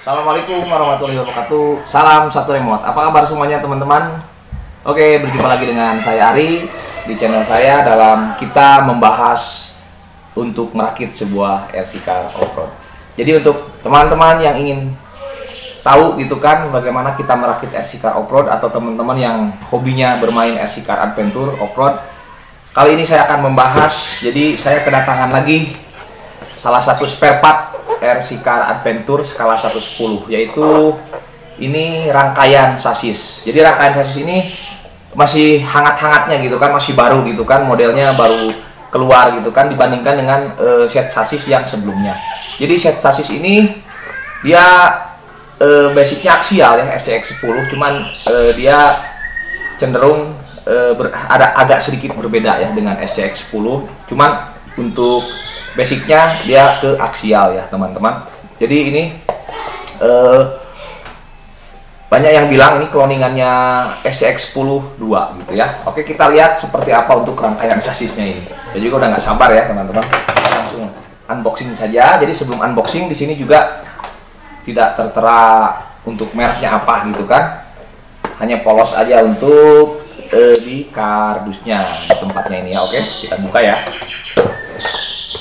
Assalamualaikum warahmatullahi wabarakatuh. Salam satu remote. Apa kabar semuanya teman-teman? Oke, berjumpa lagi dengan saya Ari di channel saya dalam kita membahas untuk merakit sebuah RC car off-road. Jadi untuk teman-teman yang ingin tahu gitu kan bagaimana kita merakit RC car off-road atau teman-teman yang hobinya bermain RC car adventure off-road, kali ini saya akan membahas. Jadi saya kedatangan lagi salah satu spare part RC car adventure skala 1/10, yaitu ini rangkaian sasis. Jadi rangkaian sasis ini masih hangat-hangatnya gitu kan, masih baru gitu kan, modelnya baru keluar gitu kan dibandingkan dengan set sasis yang sebelumnya. Jadi set sasis ini dia basicnya aksial ya, SCX10, cuman dia cenderung ada agak sedikit berbeda ya dengan SCX10, cuman untuk basicnya dia ke aksial ya teman-teman. Jadi ini banyak yang bilang ini cloningannya SCX10 2 gitu ya. Oke, kita lihat seperti apa untuk rangkaian sasisnya ini. Saya juga udah nggak sabar ya teman-teman, langsung unboxing saja. Jadi sebelum unboxing di sini juga tidak tertera untuk mereknya apa gitu kan, hanya polos aja untuk di kardusnya di tempatnya ini ya. Oke, kita buka ya.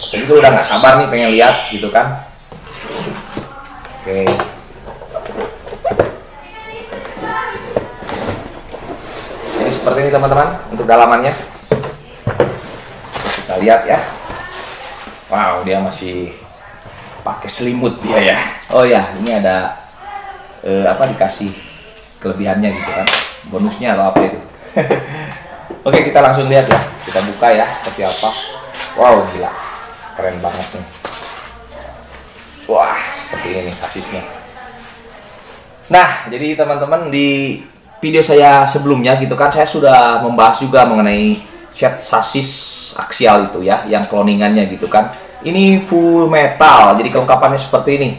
Jadi itu udah nggak sabar nih pengen lihat gitu kan. Oke. Jadi seperti ini teman-teman untuk dalamannya. Kita lihat ya. Wow, dia masih pakai selimut dia ya. Oh ya, ini ada dikasih kelebihannya gitu kan. Bonusnya atau apa itu. Oke, kita langsung lihat ya. Kita buka ya seperti apa. Wow, gila. Keren banget nih. Wah, seperti ini sasisnya. Nah, jadi teman-teman di video saya sebelumnya gitu kan, saya sudah membahas juga mengenai set sasis aksial itu ya, yang cloningannya gitu kan. Ini full metal, jadi kelengkapannya seperti ini.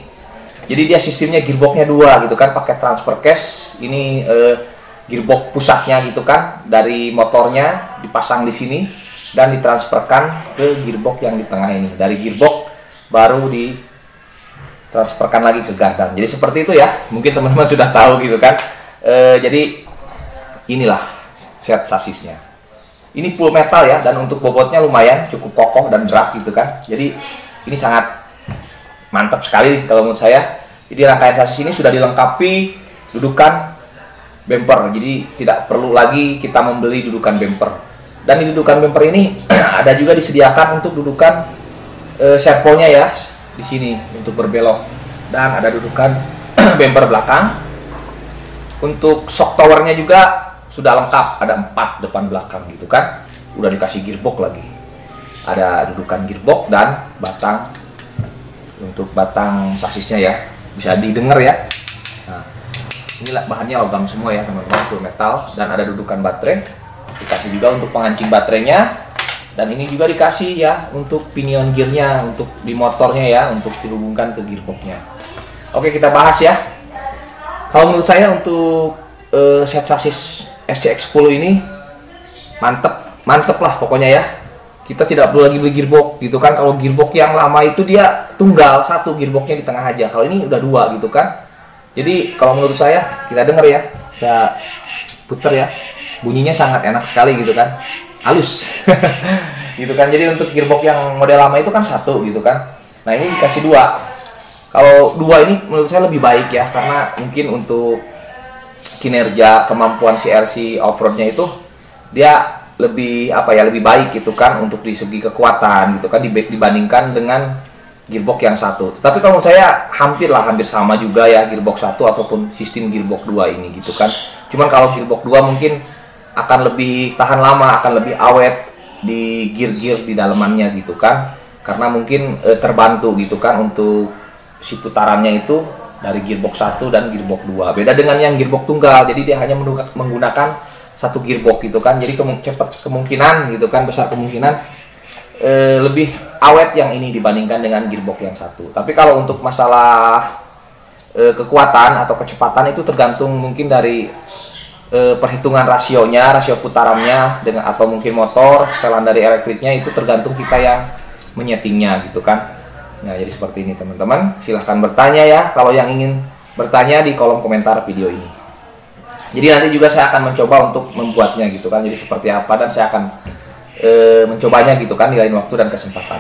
Jadi dia sistemnya gearboxnya 2 gitu kan, pakai transfer case. Ini gearbox pusatnya gitu kan, dari motornya dipasang di sini dan ditransferkan ke gearbox yang di tengah ini. Dari gearbox baru ditransferkan lagi ke gardan. Jadi seperti itu ya, mungkin teman-teman sudah tahu gitu kan. Jadi inilah set sasisnya. Ini full metal ya, dan untuk bobotnya lumayan cukup kokoh dan berat gitu kan. Jadi ini sangat mantap sekali kalau menurut saya. Jadi rangkaian sasis ini sudah dilengkapi dudukan bumper. Jadi tidak perlu lagi kita membeli dudukan bumper. Dan di dudukan bumper ini ada juga disediakan untuk dudukan servonya ya, di sini untuk berbelok. Dan ada dudukan bumper belakang. Untuk shock towernya juga sudah lengkap, ada 4 depan belakang gitu kan. Udah dikasih gearbox lagi. Ada dudukan gearbox dan batang untuk batang sasisnya ya. Bisa didengar ya. Nah, inilah bahannya logam semua ya teman-teman, full metal, dan ada dudukan baterai. Dikasih juga untuk pengancing baterainya, dan ini juga dikasih ya untuk pinion gearnya untuk di motornya ya, untuk dihubungkan ke gearboxnya. Oke, kita bahas ya. Kalau menurut saya untuk set sasis SCX10 ini mantep lah pokoknya ya. Kita tidak perlu lagi beli gearbox gitu kan. Kalau gearbox yang lama itu dia tunggal satu, gearboxnya di tengah aja. Kalau ini udah 2 gitu kan. Jadi kalau menurut saya, kita denger ya, kita puter ya, bunyinya sangat enak sekali gitu kan, halus. Gitu kan. Jadi untuk gearbox yang model lama itu kan 1 gitu kan. Nah, ini dikasih 2. Kalau 2 ini menurut saya lebih baik ya, karena mungkin untuk kinerja kemampuan si RC off-roadnya itu dia lebih lebih baik gitu kan, untuk di segi kekuatan gitu kan dibandingkan dengan gearbox yang 1. Tetapi kalau saya hampir sama juga ya, gearbox 1 ataupun sistem gearbox 2 ini gitu kan. Cuman kalau gearbox 2 mungkin akan lebih tahan lama, akan lebih awet di gear-gear di dalamannya gitu kan. Karena mungkin terbantu gitu kan untuk si putarannya itu dari gearbox 1 dan gearbox 2. Beda dengan yang gearbox tunggal, jadi dia hanya menggunakan 1 gearbox gitu kan. Jadi kemungkinan gitu kan, besar kemungkinan lebih awet yang ini dibandingkan dengan gearbox yang 1. Tapi kalau untuk masalah kekuatan atau kecepatan itu tergantung mungkin dari perhitungan rasionya, rasio putarannya dengan, atau mungkin motor, setelan dari elektriknya, itu tergantung kita yang menyetingnya gitu kan. Nah, jadi seperti ini teman-teman. Silahkan bertanya ya kalau yang ingin bertanya di kolom komentar video ini. Jadi nanti juga saya akan mencoba untuk membuatnya gitu kan. Jadi seperti apa, dan saya akan mencobanya gitu kan di lain waktu dan kesempatan.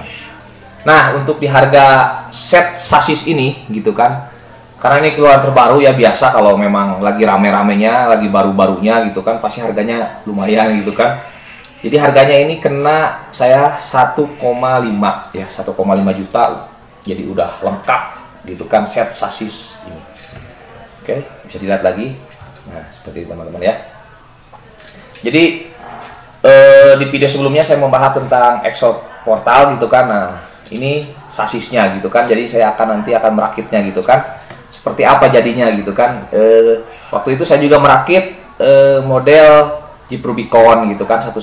Nah, untuk di harga set sasis ini gitu kan, karena ini keluaran terbaru ya, biasa kalau memang lagi rame-ramenya, lagi baru-barunya gitu kan, pasti harganya lumayan gitu kan. Jadi harganya ini kena saya 1,5 ya, 1,5 juta. Jadi udah lengkap gitu kan set sasis ini. Oke, bisa dilihat lagi. Nah, seperti itu teman-teman ya. Jadi di video sebelumnya saya membahas tentang Exo Portal gitu kan. Nah, ini sasisnya gitu kan. Jadi saya nanti akan merakitnya gitu kan. Seperti apa jadinya gitu kan. Waktu itu saya juga merakit model Jeep Rubicon gitu kan 110,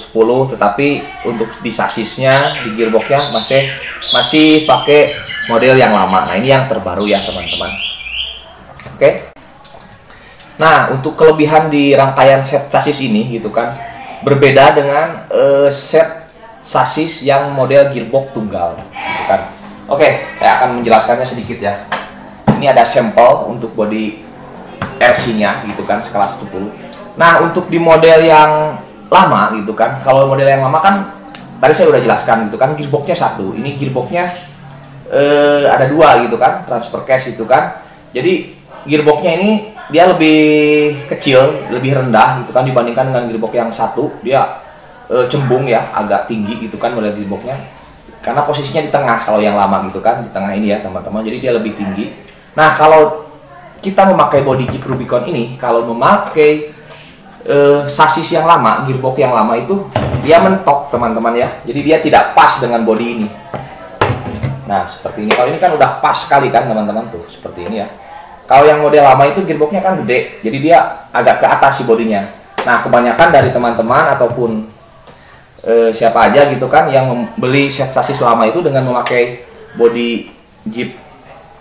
tetapi untuk di sasisnya, di gearboxnya masih pakai model yang lama. Nah, ini yang terbaru ya teman-teman. Oke. Nah, untuk kelebihan di rangkaian set sasis ini gitu kan, berbeda dengan set sasis yang model gearbox tunggal gitu kan. Oke, saya akan menjelaskannya sedikit ya. Ini ada sampel untuk body RC nya gitu kan, skala 10. Nah, untuk di model yang lama gitu kan, kalau model yang lama kan tadi saya udah jelaskan gitu kan, gearboxnya satu. Ini gearboxnya ada dua gitu kan, transfer case gitu kan. Jadi gearboxnya ini dia lebih kecil, lebih rendah gitu kan dibandingkan dengan gearbox yang satu. Dia cembung ya, agak tinggi gitu kan model gearboxnya. Karena posisinya di tengah kalau yang lama gitu kan, di tengah ini ya teman-teman. Jadi dia lebih tinggi. Nah, kalau kita memakai body Jeep Rubicon ini, kalau memakai sasis yang lama, gearbox yang lama itu dia mentok teman-teman ya. Jadi dia tidak pas dengan body ini. Nah, seperti ini. Kalau ini kan udah pas sekali kan teman-teman tuh, seperti ini ya. Kalau yang model lama itu gearboxnya kan gede, jadi dia agak ke atas si bodinya. Nah, kebanyakan dari teman-teman ataupun siapa aja gitu kan yang membeli set sasis lama itu dengan memakai body Jeep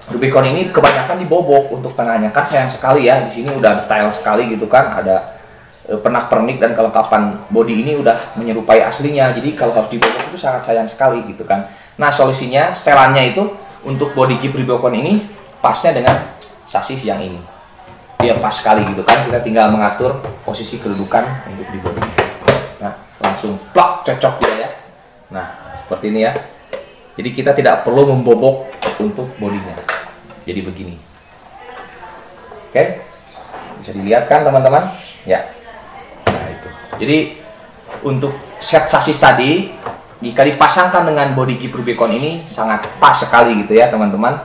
Rubicon ini, kebanyakan dibobok untuk tengahnya. Kan sayang sekali ya, di sini udah detail sekali gitu kan, ada pernak-pernik dan kelengkapan body ini udah menyerupai aslinya. Jadi kalau harus dibobok itu sangat sayang sekali gitu kan. Nah, solusinya setelannya itu untuk body Jeep Rubicon ini pasnya dengan sasis yang ini, dia pas sekali gitu kan. Kita tinggal mengatur posisi kedudukan untuk di bodi. Nah, langsung plak, cocok dia ya. Nah, seperti ini ya. Jadi kita tidak perlu membobok untuk bodinya. Jadi begini. Oke, bisa dilihat kan teman-teman ya. Nah, itu jadi untuk set sasis tadi, jika dipasangkan dengan body Jeep Rubicon ini sangat pas sekali gitu ya teman-teman.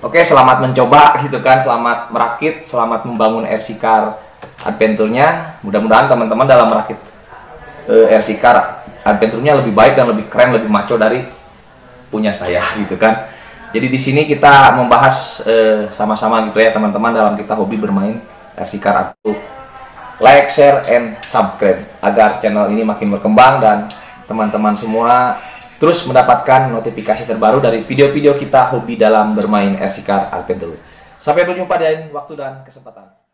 Oke, selamat mencoba gitu kan, selamat merakit, selamat membangun RC Car Adventure-nya. Mudah-mudahan teman-teman dalam merakit RC Car Adventure-nya lebih baik dan lebih keren, lebih maco dari punya saya gitu kan. Jadi di sini kita membahas sama-sama gitu ya teman-teman dalam kita hobi bermain RC Car Adventure. Like, share, and subscribe agar channel ini makin berkembang dan teman-teman semua terus mendapatkan notifikasi terbaru dari video-video kita hobi dalam bermain RC Car Adventure. Sampai berjumpa di lain waktu dan kesempatan.